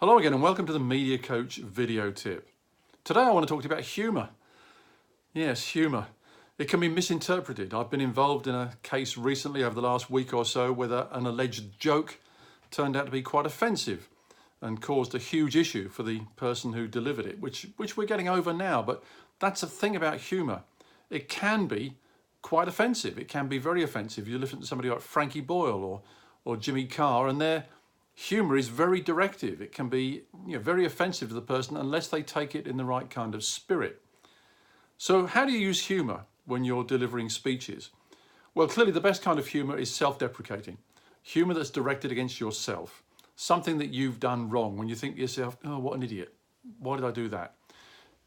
Hello again and welcome to the Media Coach video tip. Today I want to talk to you about humour. Yes, humour. It can be misinterpreted. I've been involved in a case recently over the last week or so where an alleged joke turned out to be quite offensive and caused a huge issue for the person who delivered it, which we're getting over now. But that's the thing about humour. It can be quite offensive. It can be very offensive. You listen to somebody like Frankie Boyle or Jimmy Carr, and their humour is very directive. It can be very offensive to the person unless they take it in the right kind of spirit. So how do you use humour when you're delivering speeches? Well, clearly the best kind of humour is self-deprecating. Humour that's directed against yourself. Something that you've done wrong when you think to yourself, oh, what an idiot. Why did I do that?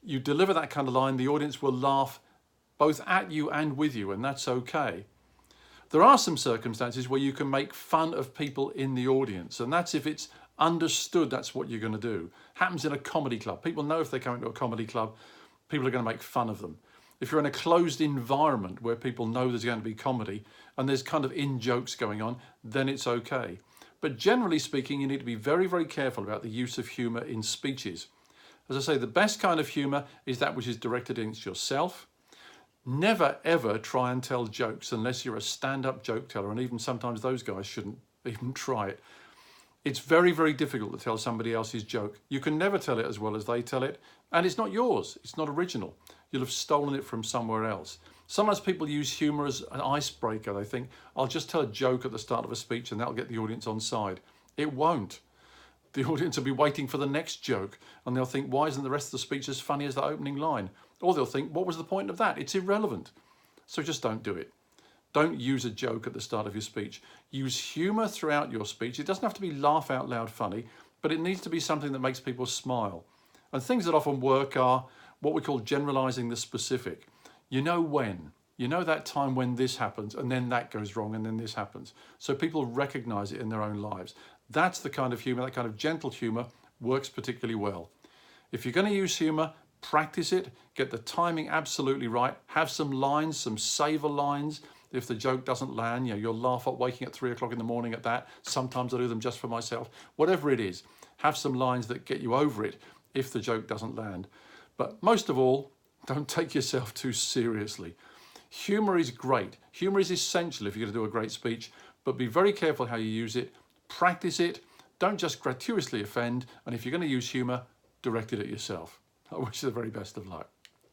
You deliver that kind of line, the audience will laugh both at you and with you, and that's okay. There are some circumstances where you can make fun of people in the audience, and that's if it's understood that's what you're going to do. Happens in a comedy club. People know if they come into a comedy club, people are going to make fun of them. If you're in a closed environment where people know there's going to be comedy and there's kind of in-jokes going on, then it's okay. But generally speaking, you need to be very, very careful about the use of humour in speeches. As I say, the best kind of humour is that which is directed against yourself. Never ever try and tell jokes unless you're a stand-up joke teller, and even sometimes those guys shouldn't even try it. It's very, very difficult to tell somebody else's joke. You can never tell it as well as they tell it, and it's not yours, it's not original. You'll have stolen it from somewhere else. Sometimes people use humour as an icebreaker. They think, I'll just tell a joke at the start of a speech and that'll get the audience on side. It won't. The audience will be waiting for the next joke and they'll think, why isn't the rest of the speech as funny as that opening line? Or they'll think, what was the point of that? It's irrelevant. So just don't do it. Don't use a joke at the start of your speech. Use humour throughout your speech. It doesn't have to be laugh out loud funny, but it needs to be something that makes people smile. And things that often work are what we call generalising the specific. You know when. You know that time when this happens and then that goes wrong and then this happens. So people recognise it in their own lives. That's the kind of humour, that kind of gentle humour works particularly well. If you're going to use humour, practice it, get the timing absolutely right, have some lines, some savour lines. If the joke doesn't land, you'll laugh at waking at 3 o'clock in the morning at that. Sometimes I do them just for myself. Whatever it is, have some lines that get you over it if the joke doesn't land. But most of all, don't take yourself too seriously. Humour is great. Humour is essential if you're going to do a great speech, but be very careful how you use it. Practice it. Don't just gratuitously offend. And if you're going to use humour, direct it at yourself. I wish you the very best of luck.